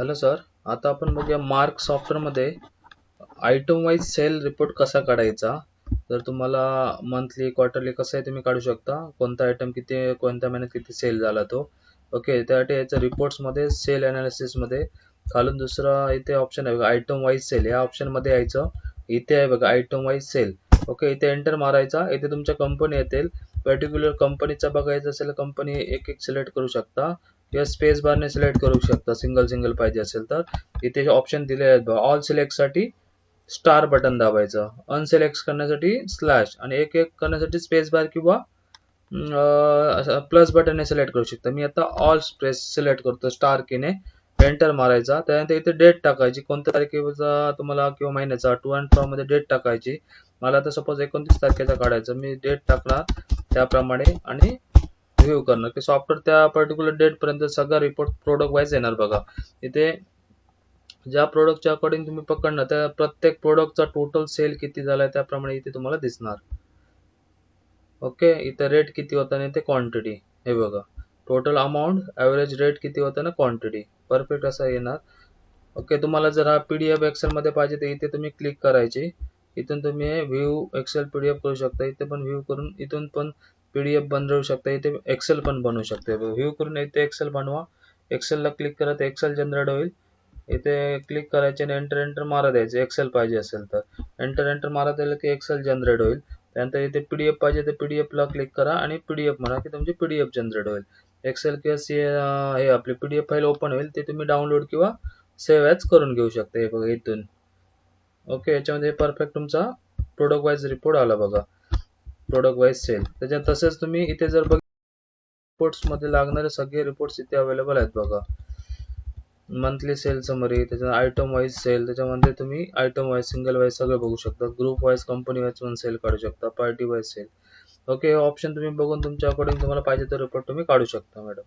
Hello sir, आता आपण बघूया मार्क सॉफ्टवेअरमध्ये आयटम वाईज सेल रिपोर्ट कसा काढायचा. तर तुम्हाला मंथली क्वार्टरली कसं आहे तुम्ही काढू शकता, कोणता आयटम किती कोणत्या महिन्यात किती सेल झाला तो. ओके, त्यासाठी याच्या रिपोर्ट्समध्ये सेल ॲनालिसिसमध्ये खालून दुसरा इथे ऑप्शन आहे बघा, आयटम वाईज सेल. या ऑप्शनमध्ये यायचं. इथे आहे बघा आयटम वाईज सेल. ओके, इथे एंटर मारायचा. इथे तुमच्या कंपनी येतील. पर्टिक्युलर कंपनीचा बघायचं असेल कंपनी एक एक सिलेक्ट करू शकता किंवा स्पेस बारने सिलेक्ट करू शकता, सिंगल सिंगल पाहिजे असेल तर. इथे ऑप्शन दिले आहेत बघा, ऑल सिलेक्टसाठी स्टार बटन दाबायचं, अनसिलेक्ट करण्यासाठी स्लॅश आणि एक एक करण्यासाठी स्पेस बार किंवा प्लस बटनने सिलेक्ट करू शकता. मी आता ऑल स्पेस सिलेक्ट करतो स्टार कीने. एंटर मारायचा. त्यानंतर इथे डेट टाकायची, कोणत्या तारखेचा तुम्हाला किंवा महिन्याचा टू अँड फ्रॉम मध्ये डेट टाकायची. मला आता सपोज 29 तारखेचा काढायचा, मी डेट टाकणार त्याप्रमाणे आणि व्ह्यू करणं की सॉफ्टवेअर त्या पर्टिक्युलर डेट पर्यंत सगळा रिपोर्ट प्रोडक्ट वाईज येणार बघा. इथे ज्या प्रोडक्टच्या अकॉर्डिंग तुम्ही पकडणार त्या प्रत्येक प्रोडक्टचा टोटल सेल किती झालाय त्याप्रमाणे इथे तुम्हाला दिसणार. ओके, इथे रेट किती होता आणि ते क्वांटिटी हे बघा, टोटल अमाऊंट, ॲव्हरेज रेट किती होता ना क्वांटिटी, परफेक्ट असा येणार. ओके, तुम्हाला जर हा पीडीएफ एक्सेल मध्ये पाहिजे तर इथे तुम्ही क्लिक करायची. इथून तुम्ही व्ह्यू एक्सेल पीडीएफ करू शकता. इथे पण व्ह्यू करून इथून पण पीडीएफ बनवू शकता. इथे एक्सेल पण बनवू शकता. व्ह्यू करून इथे एक्सेल बनवा. एक्सेलला क्लिक करा तर एक्सेल जनरेट होईल. इथे क्लिक करायचे आणि एंटर एंटर मारा द्यायचे. एक्सेल पाहिजे असेल तर एंटर एंटर मारा दिलं की एक्सेल जनरेट होईल. त्यानंतर इथे पीडीएफ पाहिजे तर पीडीएफ ला क्लिक करा आणि पीडीएफ म्हणा की तुमची पीडीएफ जनरेट होईल. एक्सेल किंवा हे आपली पीडीएफ फाईल ओपन होईल. ते तुम्ही डाउनलोड किंवा सेव्ह ॲज करून घेऊ शकता. हे बघा इथून. ओके, याच्यामध्ये परफेक्ट तुमचा प्रोडक्ट वाईज रिपोर्ट आला बघा, प्रोडक्ट वाईज सेल. त्याच्यात तसेच तुम्ही इथे जर बघ रिपोर्ट्स मध्ये लागणारे सगळे रिपोर्ट्स इथे अवेलेबल आहेत बघा. मंथली सेल समरी, त्याच्या आयटम वाईज सेल, त्याच्यामध्ये तुम्ही आयटम वाईज सिंगल वाईज सगळं बघू शकता. ग्रुप वाईज कंपनी वाईज पण सेल काढू शकता, party wise sale. Okay, option तुम्ही बघून तुमच्या अकॉर्डिंग तुम्हाला पाहिजे तो रिपोर्ट तुम्ही काढू शकता मॅडम.